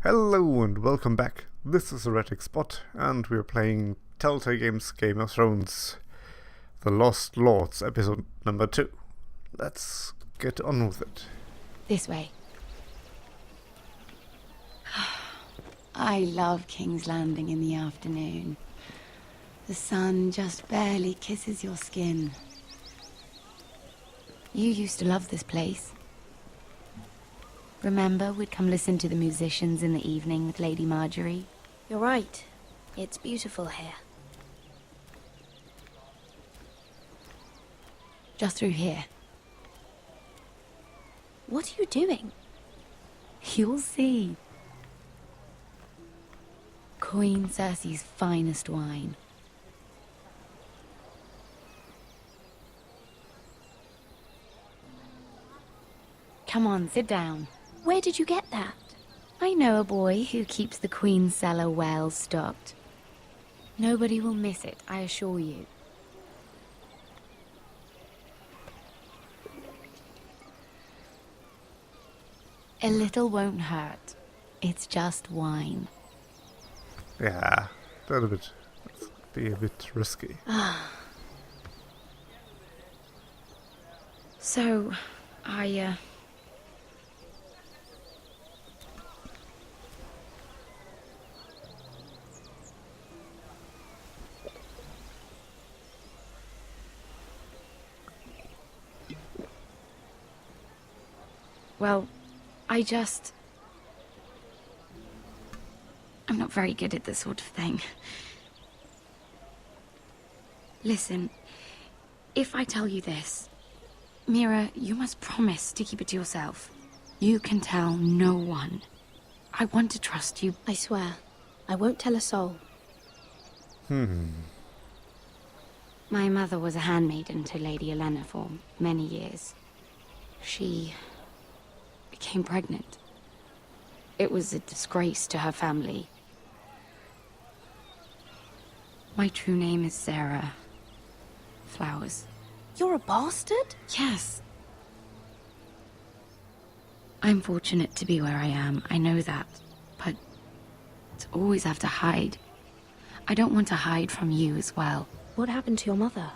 Hello and welcome back. This is TheHereticSpot, and we're playing Telltale Games Game of Thrones, The Lost Lords, episode number 2. Let's get on with it. This way. I love King's Landing in the afternoon. The sun just barely kisses your skin. You used to love this place. Remember, we'd come listen to the musicians in the evening with Lady Margaery? You're right. It's beautiful here. Just through here. What are you doing? You'll see. Queen Cersei's finest wine. Come on, sit down. Where did you get that? I know a boy who keeps the Queen's cellar well stocked. Nobody will miss it, I assure you. A little won't hurt. It's just wine. Yeah, that's be a bit risky. So, Well, I'm not very good at this sort of thing. Listen, if I tell you this, Mira, you must promise to keep it to yourself. You can tell no one. I want to trust you. I swear, I won't tell a soul. My mother was a handmaiden to Lady Olenna for many years. She became pregnant. It was a disgrace to her family. My true name is Sarah Flowers. You're a bastard? Yes. I'm fortunate to be where I am, I know that. But to always have to hide. I don't want to hide from you as well. What happened to your mother?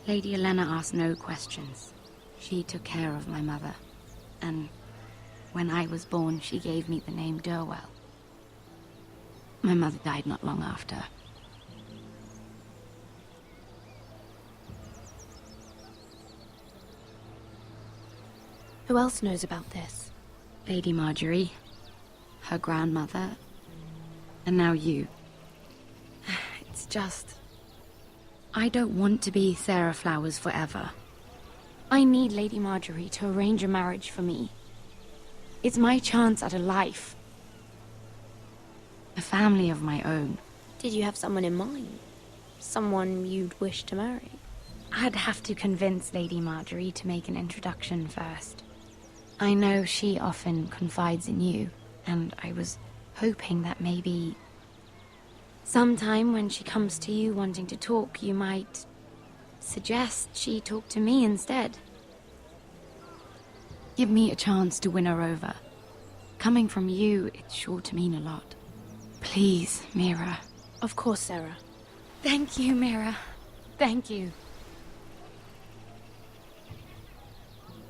Lady Olenna asked no questions. She took care of my mother. And when I was born, she gave me the name Durwell. My mother died not long after. Who else knows about this? Lady Margaery, her grandmother, and now you. It's just... I don't want to be Sarah Flowers forever. I need Lady Margaery to arrange a marriage for me. It's my chance at a life. A family of my own. Did you have someone in mind? Someone you'd wish to marry? I'd have to convince Lady Margaery to make an introduction first. I know she often confides in you, and I was hoping that maybe... sometime when she comes to you wanting to talk, you might suggest she talk to me instead. Give me a chance to win her over. Coming from you, it's sure to mean a lot. Please, Mira. Of course, Sarah. Thank you, Mira. Thank you.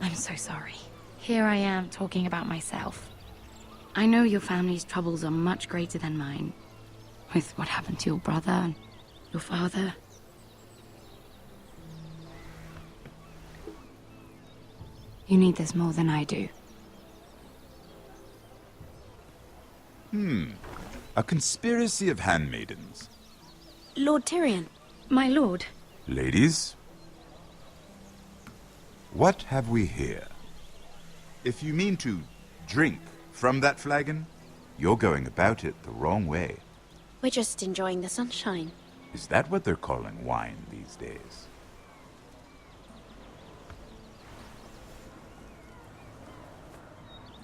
I'm so sorry. Here I am talking about myself. I know your family's troubles are much greater than mine. With what happened to your brother and your father. You need this more than I do. A conspiracy of handmaidens. Lord Tyrion. My lord. Ladies, what have we here? If you mean to drink from that flagon, you're going about it the wrong way. We're just enjoying the sunshine. Is that what they're calling wine these days?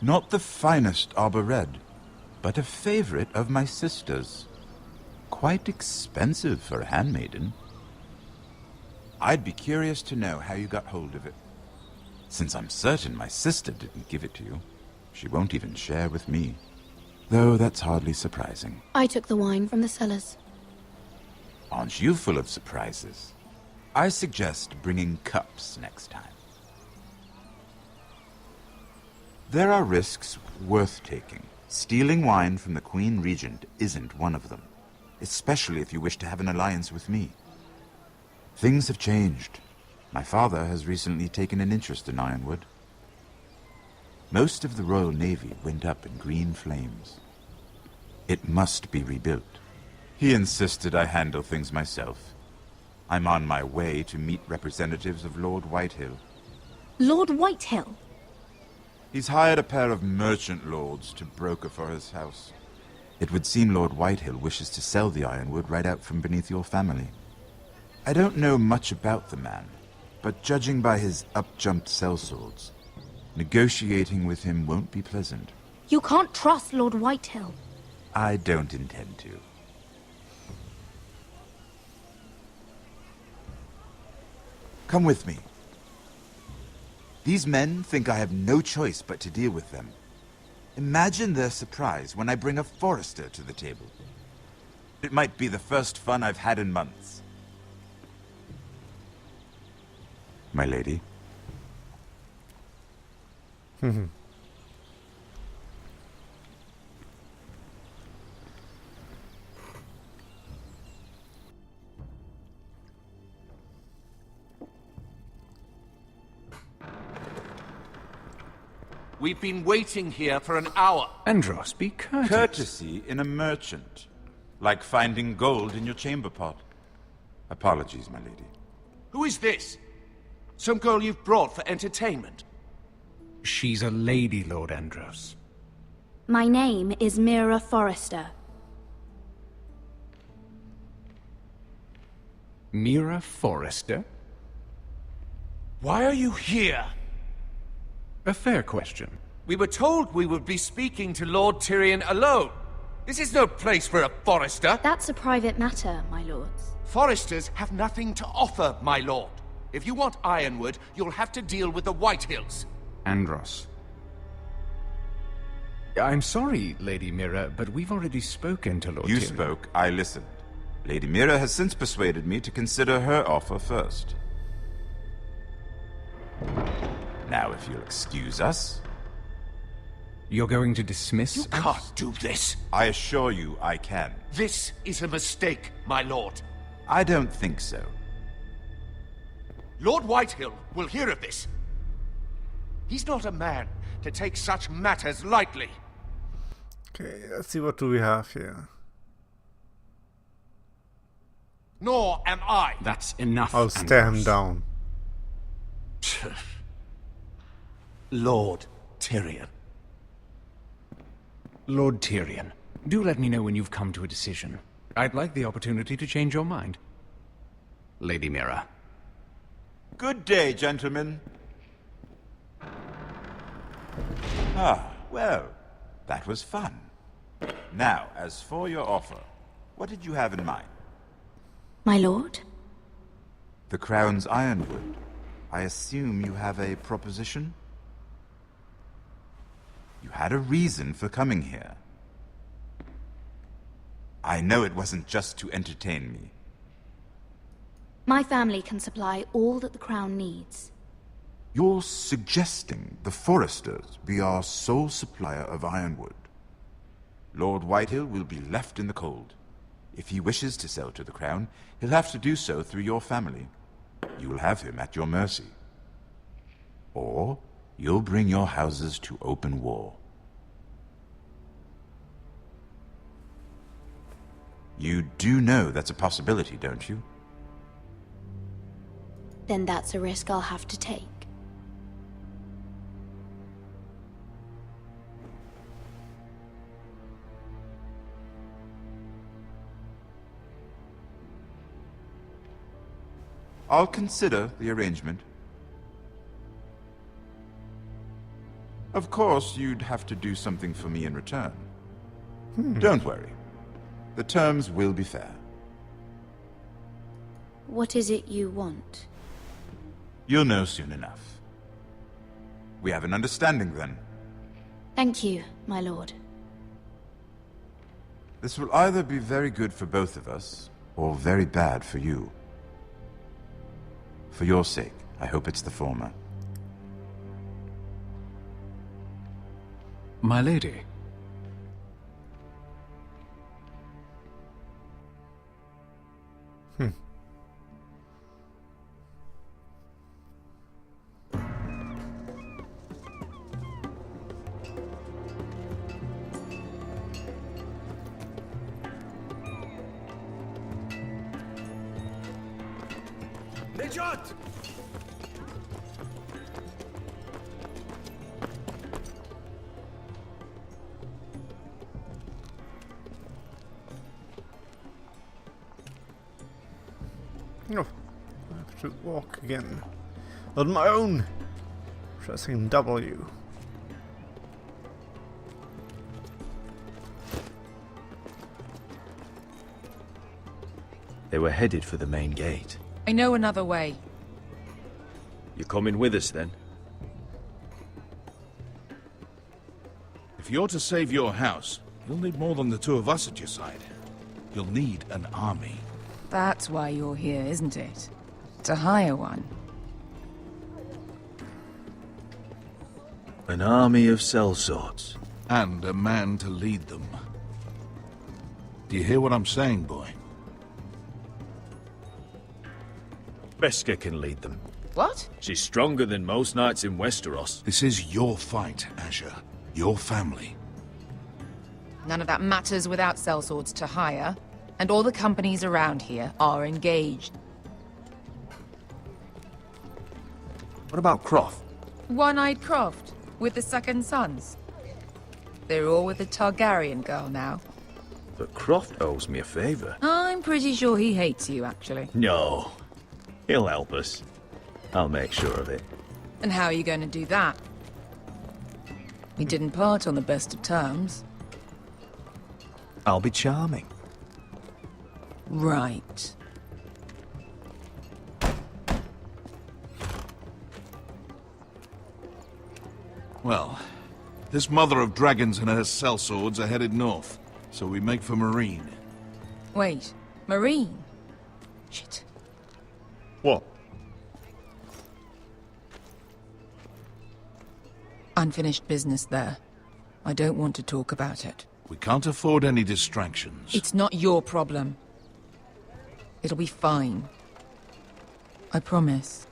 Not the finest arbor red, but a favorite of my sister's. Quite expensive for a handmaiden. I'd be curious to know how you got hold of it. Since I'm certain my sister didn't give it to you, she won't even share with me. though that's hardly surprising. I took the wine from the cellars. Aren't you full of surprises? I suggest bringing cups next time. There are risks worth taking. Stealing wine from the Queen Regent isn't one of them, especially if you wish to have an alliance with me. Things have changed. My father has recently taken an interest in Ironwood. Most of the Royal Navy went up in green flames. It must be rebuilt. He insisted I handle things myself. I'm on my way to meet representatives of Lord Whitehill. Lord Whitehill? He's hired a pair of merchant lords to broker for his house. It would seem Lord Whitehill wishes to sell the Ironwood right out from beneath your family. I don't know much about the man, but judging by his up-jumped sellswords, negotiating with him won't be pleasant. You can't trust Lord Whitehill. I don't intend to. Come with me. These men think I have no choice but to deal with them. Imagine their surprise when I bring a Forrester to the table. It might be the first fun I've had in months. My lady. We've been waiting here for an hour. Andros, be courteous. Courtesy in a merchant. Like finding gold in your chamber pot. Apologies, my lady. Who is this? Some girl you've brought for entertainment? She's a lady, Lord Andros. My name is Mira Forrester. Mira Forrester? Why are you here? A fair question. We were told we would be speaking to Lord Tyrion alone. This is no place for a Forrester. That's a private matter, my lords. Forresters have nothing to offer, my lord. If you want Ironwood, you'll have to deal with the Whitehills. Andros. I'm sorry, Lady Mira, but we've already spoken to Lord You Tyrion. spoke, I listened. Lady Mira has since persuaded me to consider her offer first. Now, if you'll excuse us... You're going to dismiss You us? can't do this. I assure you I can. This is a mistake, my lord. I don't think so. Lord Whitehill will hear of this. He's not a man to take such matters lightly. Okay, let's see, what do we have here? Nor am I. That's enough, I'll stare him Andros. down. Lord Tyrion. Lord Tyrion, do let me know when you've come to a decision. I'd like the opportunity to change your mind. Lady Mira. Good day, gentlemen. Ah, well, that was fun. Now, as for your offer, what did you have in mind? My lord? The Crown's Ironwood. I assume you have a proposition? You had a reason for coming here. I know it wasn't just to entertain me. My family can supply all that the Crown needs. You're suggesting the Forresters be our sole supplier of Ironwood. Lord Whitehill will be left in the cold. If he wishes to sell to the Crown, he'll have to do so through your family. You'll have him at your mercy. Or you'll bring your houses to open war. You do know that's a possibility, don't you? Then that's a risk I'll have to take. I'll consider the arrangement. Of course, you'd have to do something for me in return. Don't worry. The terms will be fair. What is it you want? You'll know soon enough. We have an understanding then. Thank you, my lord. This will either be very good for both of us, or very bad for you. For your sake, I hope it's the former. My lady. Nejat! Oh, I have to walk again. On my own. Pressing W. They were headed for the main gate. I know another way. You coming with us then? If you're to save your house, you'll need more than the two of us at your side. You'll need an army. That's why you're here, isn't it? To hire one. An army of sellswords. And a man to lead them. Do you hear what I'm saying, boy? Beskha can lead them. What? She's stronger than most knights in Westeros. This is your fight, Asher. Your family. None of that matters without sellswords to hire. And all the companies around here are engaged. What about Croft? One-eyed Croft, with the second sons. They're all with the Targaryen girl now. But Croft owes me a favor. I'm pretty sure he hates you, actually. No. He'll help us. I'll make sure of it. And how are you going to do that? We didn't part on the best of terms. I'll be charming. Right. Well, this mother of dragons and her sellswords are headed north, so we make for Marine. Wait, Marine? Shit. What? Unfinished business there. I don't want to talk about it. We can't afford any distractions. It's not your problem. It'll be fine. I promise.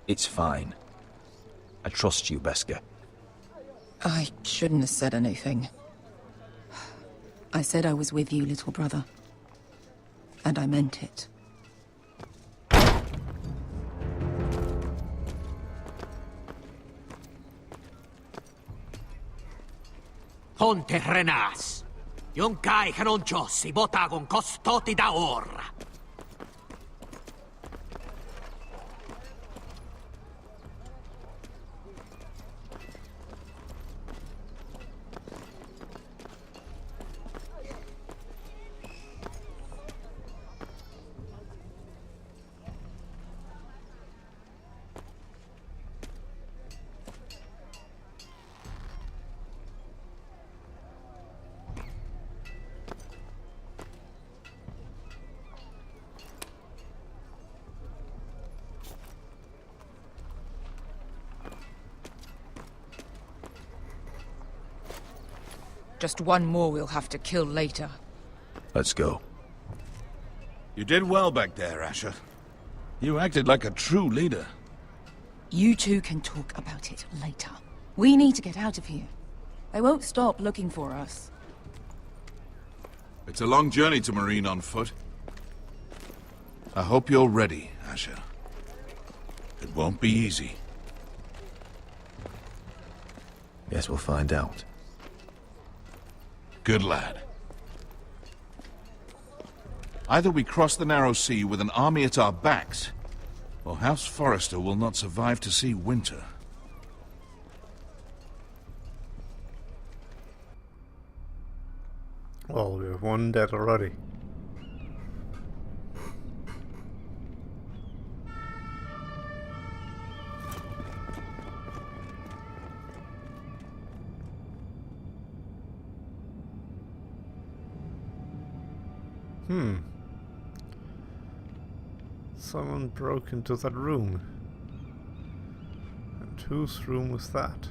It's fine. I trust you, Beskha. I shouldn't have said anything. I said I was with you, little brother. And I meant it. Ponte Renas. Yung kai kanoncho si botagon kostoti da ora. Just one more we'll have to kill later. Let's go. You did well back there, Asher. You acted like a true leader. You two can talk about it later. We need to get out of here. They won't stop looking for us. It's a long journey to Marine on foot. I hope you're ready, Asher. It won't be easy. Guess we'll find out. Good lad. Either we cross the narrow sea with an army at our backs, or House Forrester will not survive to see winter. Well, we have one dead already. Someone broke into that room. And whose room was that?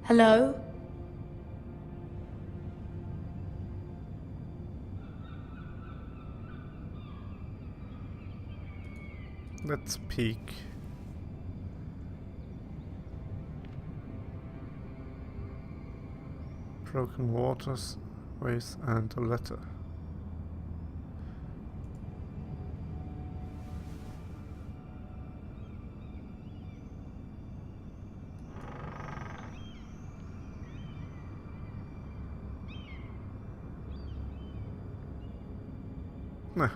Hello? Let's peek. Broken waters, ways, and a letter. Nah.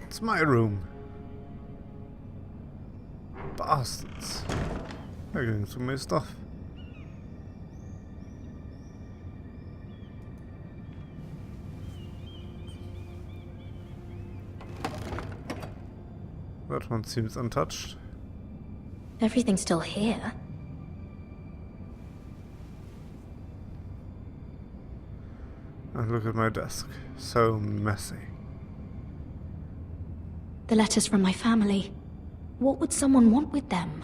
It's my room. Bastards. They're going through my stuff. That one seems untouched. Everything's still here. And look at my desk. So messy. The letters from my family. What would someone want with them?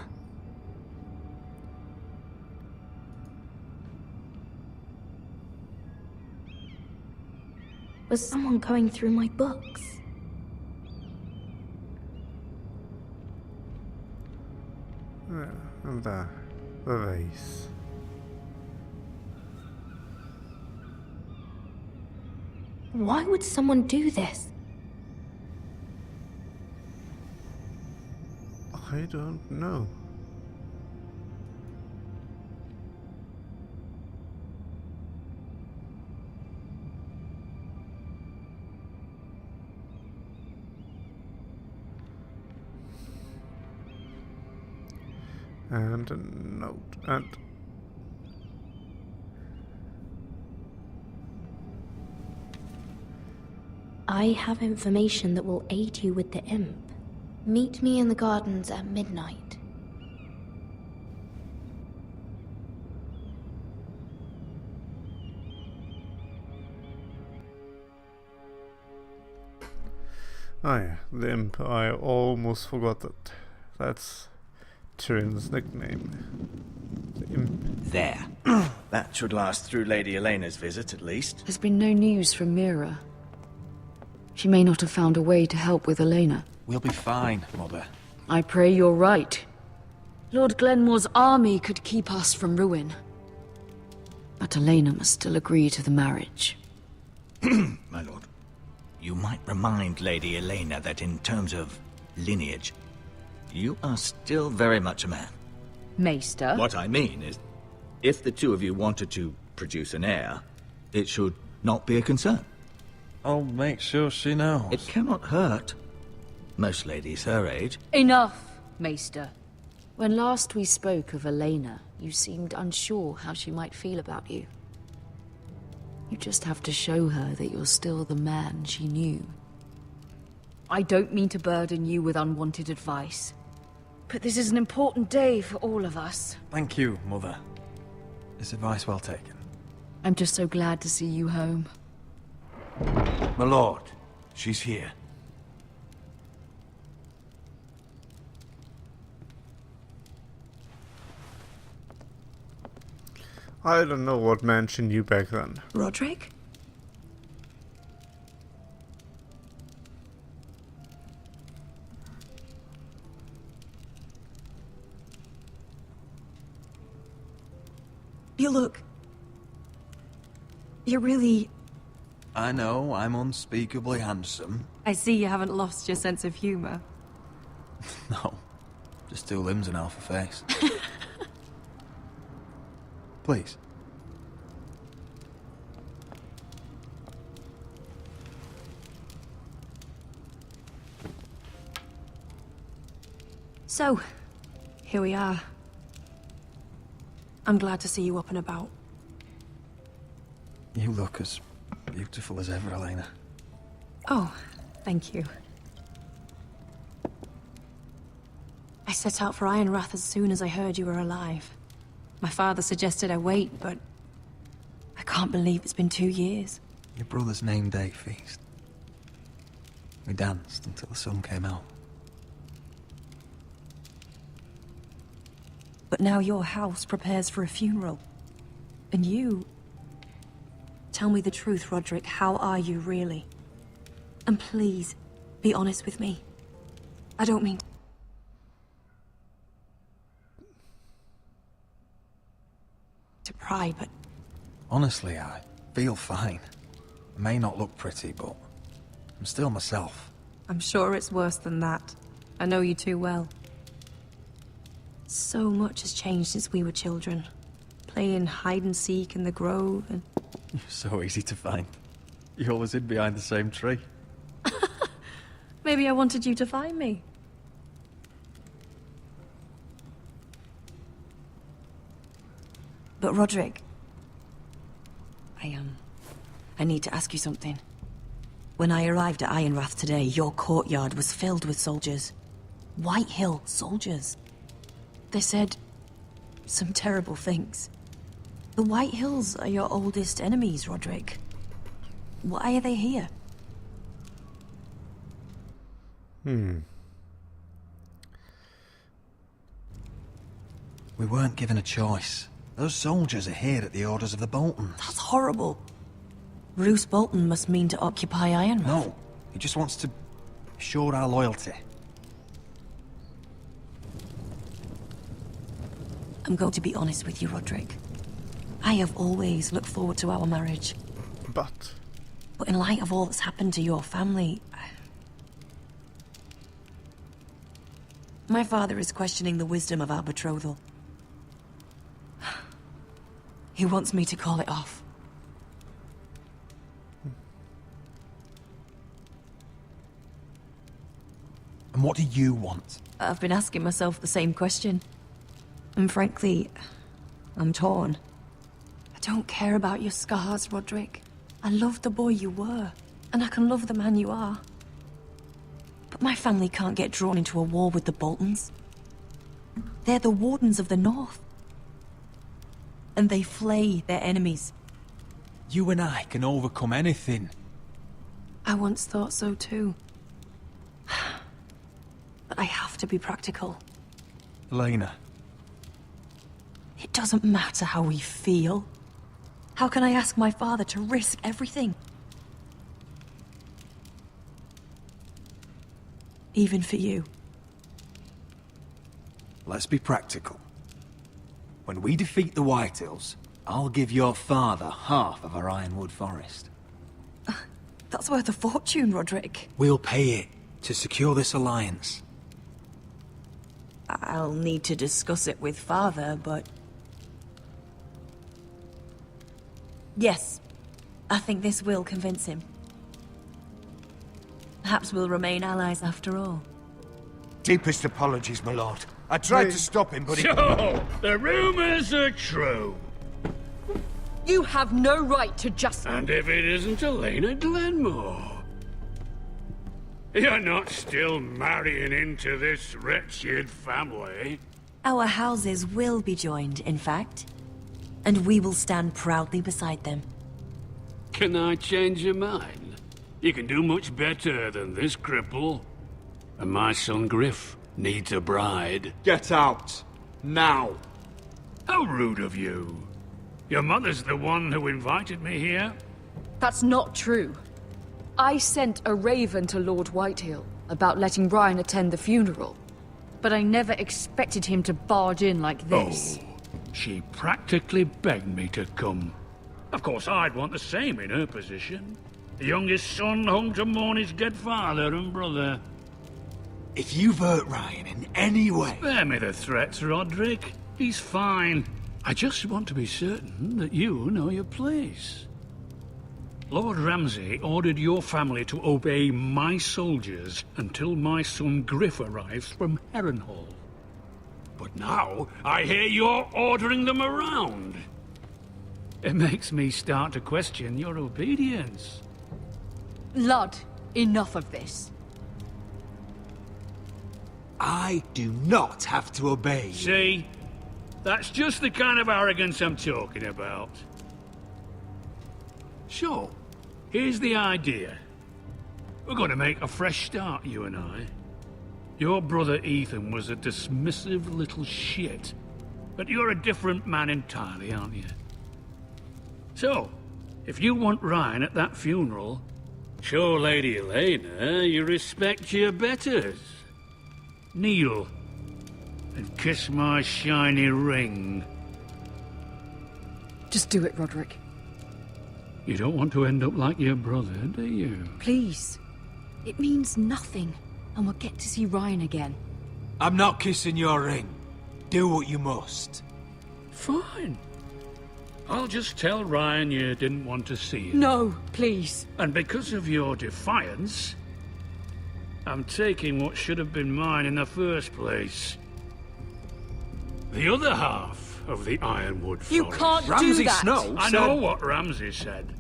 Was someone going through my books? Yeah, and there. The vase. Why would someone do this? I don't know. And a note, and I have information that will aid you with the imp. Meet me in the gardens at midnight. oh yeah, the imp. I almost forgot that. That's Tyrion's nickname. The imp. There. That should last through Lady Elena's visit, at least. There's been no news from Mira. She may not have found a way to help with Elena. We'll be fine, Mother. I pray you're right. Lord Glenmore's army could keep us from ruin. But Elena must still agree to the marriage. My lord, you might remind Lady Elena that in terms of lineage, you are still very much a man. Maester? What I mean is, if the two of you wanted to produce an heir, it should not be a concern. I'll make sure she knows. It cannot hurt. Most ladies her age. Enough, Maester. When last we spoke of Elena, you seemed unsure how she might feel about you. You just have to show her that you're still the man she knew. I don't mean to burden you with unwanted advice, but this is an important day for all of us. Thank you, Mother. It's advice well taken. I'm just so glad to see you home. My lord, she's here. I don't know what man she knew back then. Roderick? You look... You're really... I know, I'm unspeakably handsome. I see you haven't lost your sense of humor. No, just two limbs and half a face. Please. So, here we are. I'm glad to see you up and about. You look as beautiful as ever, Elena. Oh, thank you. I set out for Ironrath as soon as I heard you were alive. My father suggested I wait, but I can't believe it's been 2 years. Your brother's name day feast. We danced until the sun came out. But now your house prepares for a funeral. And you... Tell me the truth, Roderick. How are you, really? And please, be honest with me. I don't mean... to pry, but... Honestly, I feel fine. I may not look pretty, but I'm still myself. I'm sure it's worse than that. I know you too well. So much has changed since we were children. Playing hide and seek in the grove and... You're so easy to find. You always hid behind the same tree. Maybe I wanted you to find me. But Roderick... I need to ask you something. When I arrived at Ironrath today, your courtyard was filled with soldiers. White Hill soldiers. They said some terrible things. The White Hills are your oldest enemies, Roderick. Why are they here? We weren't given a choice. Those soldiers are here at the orders of the Boltons. That's horrible. Roose Bolton must mean to occupy Ironrath. No, he just wants to assure our loyalty. I'm going to be honest with you, Roderick. I have always looked forward to our marriage. But in light of all that's happened to your family... My father is questioning the wisdom of our betrothal. He wants me to call it off. And what do you want? I've been asking myself the same question. And frankly, I'm torn. I don't care about your scars, Roderick. I love the boy you were, and I can love the man you are. But my family can't get drawn into a war with the Boltons. They're the Wardens of the North. And they flay their enemies. You and I can overcome anything. I once thought so too. But I have to be practical. Elena. It doesn't matter how we feel. How can I ask my father to risk everything? Even for you. Let's be practical. When we defeat the Whitehills, I'll give your father half of our Ironwood forest. That's worth a fortune, Roderick. We'll pay it to secure this alliance. I'll need to discuss it with father, but... Yes, I think this will convince him. Perhaps we'll remain allies after all. Deepest apologies, my lord. I tried to stop him, but he... So, the rumors are true. You have no right to just... And if it isn't Elena Glenmore? You're not still marrying into this wretched family. Our houses will be joined, in fact. And we will stand proudly beside them. Can I change your mind? You can do much better than this cripple. And my son Griff needs a bride. Get out. Now. How rude of you. Your mother's the one who invited me here. That's not true. I sent a raven to Lord Whitehill about letting Brian attend the funeral. But I never expected him to barge in like this. Oh, she practically begged me to come. Of course, I'd want the same in her position. The youngest son home to mourn his dead father and brother. If you've hurt Ryan in any way... Spare me the threats, Roderick. He's fine. I just want to be certain that you know your place. Lord Ramsay ordered your family to obey my soldiers until my son Griff arrives from Harrenhal. But now, I hear you're ordering them around. It makes me start to question your obedience. Lud, enough of this. I do not have to obey you. See? That's just the kind of arrogance I'm talking about. So, here's the idea. We're going to make a fresh start, you and I. Your brother Ethan was a dismissive little shit. But you're a different man entirely, aren't you? So, if you want Ryan at that funeral, show Lady Elena you respect your betters. Kneel and kiss my shiny ring. Just do it, Roderick. You don't want to end up like your brother, do you? Please. It means nothing, and we'll get to see Ryan again. I'm not kissing your ring. Do what you must. Fine. I'll just tell Ryan you didn't want to see him. No, please. And because of your defiance, I'm taking what should have been mine in the first place. The other half of the Ironwood Forest. You can't do Ramsay that! Snow I said... know what Ramsay said.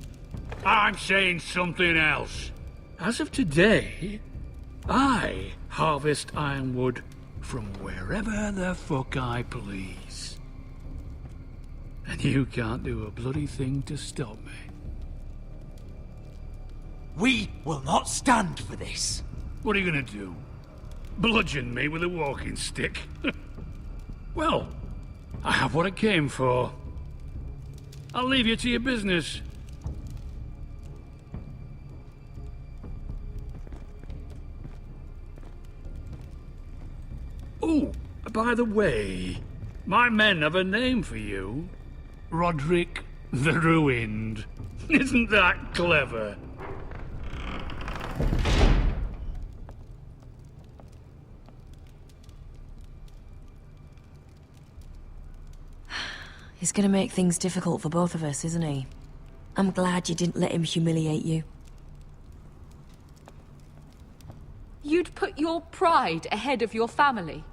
I'm saying something else. As of today, I harvest ironwood from wherever the fuck I please. And you can't do a bloody thing to stop me. We will not stand for this. What are you gonna do? Bludgeon me with a walking stick? Well, I have what I came for. I'll leave you to your business. Oh, by the way, my men have a name for you. Roderick the Ruined. Isn't that clever? He's gonna make things difficult for both of us, isn't he? I'm glad you didn't let him humiliate you. You'd put your pride ahead of your family.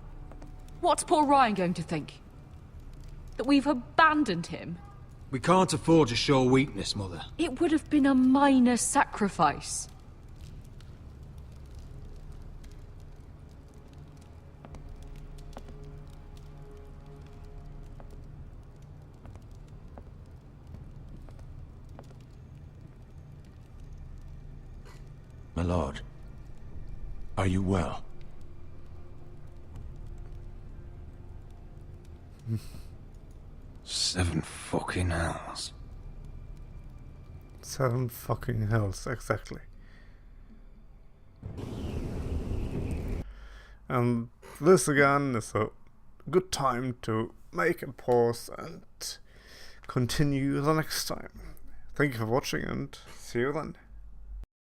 What's poor Ryan going to think? That we've abandoned him? We can't afford to show weakness, Mother. It would have been a minor sacrifice. My lord, are you well? Seven fucking hells. 7 fucking hells, exactly. And this again is a good time to make a pause and continue the next time. Thank you for watching and see you then.